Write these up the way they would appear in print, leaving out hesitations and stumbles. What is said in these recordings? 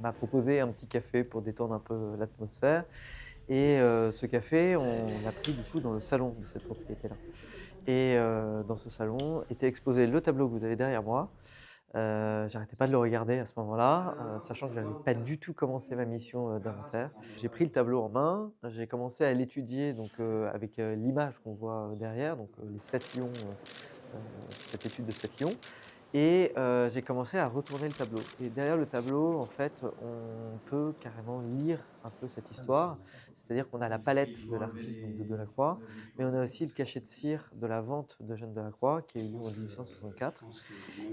m'a proposé un petit café pour détendre un peu l'atmosphère. Et ce café, on l'a pris du coup dans le salon de cette propriété-là. Et dans ce salon était exposé le tableau que vous avez derrière moi. J'arrêtais pas de le regarder à ce moment-là, sachant que je n'avais pas du tout commencé ma mission d'inventaire. J'ai pris le tableau en main, j'ai commencé à l'étudier donc, avec l'image qu'on voit derrière, donc les 7 lions, cette étude de 7 lions. Et j'ai commencé à retourner le tableau. Et derrière le tableau, en fait, on peut carrément lire un peu cette histoire. C'est-à-dire qu'on a la palette de l'artiste, donc de Delacroix, mais on a aussi le cachet de cire de la vente d'Eugène Delacroix, qui a eu lieu en 1864.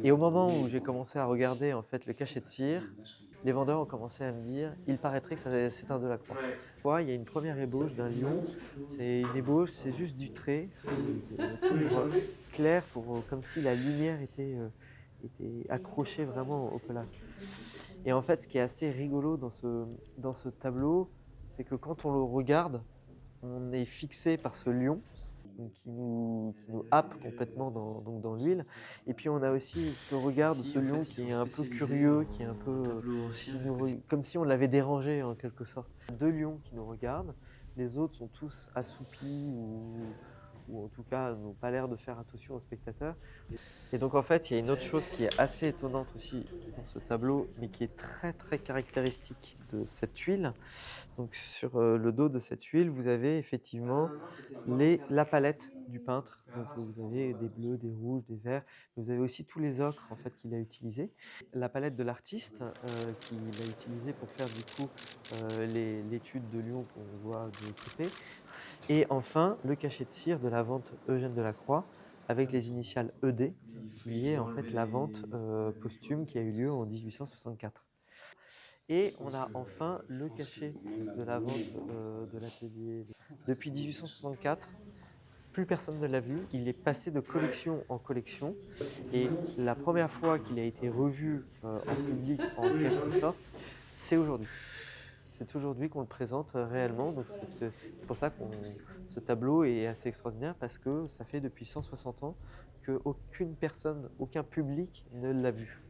Et au moment où j'ai commencé à regarder en fait le cachet de cire, les vendeurs ont commencé à me dire: «Il paraîtrait que c'est un Delacroix». Il y a une première ébauche d'un lion, c'est une ébauche, c'est juste du trait, c'est de couleur claire pour, comme si la lumière était accrochée vraiment au collage. Et en fait, ce qui est assez rigolo dans ce tableau, c'est que quand on le regarde, on est fixé par ce lion, donc qui nous happe complètement dans l'huile. Et puis on a aussi ce regard de ce lion qui est un peu curieux, qui est un peu, comme si on l'avait dérangé en quelque sorte. 2 lions qui nous regardent, les autres sont tous assoupis ou en tout cas n'ont pas l'air de faire attention aux spectateurs. Et donc en fait, il y a une autre chose qui est assez étonnante aussi dans ce tableau, mais qui est très très caractéristique de cette huile. Donc sur le dos de cette huile, vous avez effectivement la palette du peintre. Donc vous avez des bleus, des rouges, des verts. Vous avez aussi tous les ocres en fait qu'il a utilisés. La palette de l'artiste qu'il a utilisée pour faire du coup l'étude de Lyon qu'on voit de côté. Et enfin, le cachet de cire de la vente Eugène Delacroix avec les initiales ED, qui est en fait la vente posthume qui a eu lieu en 1864. Et on a enfin le cachet de la vente de l'atelier. Depuis 1864, plus personne ne l'a vu. Il est passé de collection en collection. Et la première fois qu'il a été revu en public, en quelque sorte, c'est aujourd'hui. C'est aujourd'hui qu'on le présente réellement. Donc c'est pour ça que ce tableau est assez extraordinaire parce que ça fait depuis 160 ans qu'aucune personne, aucun public ne l'a vu.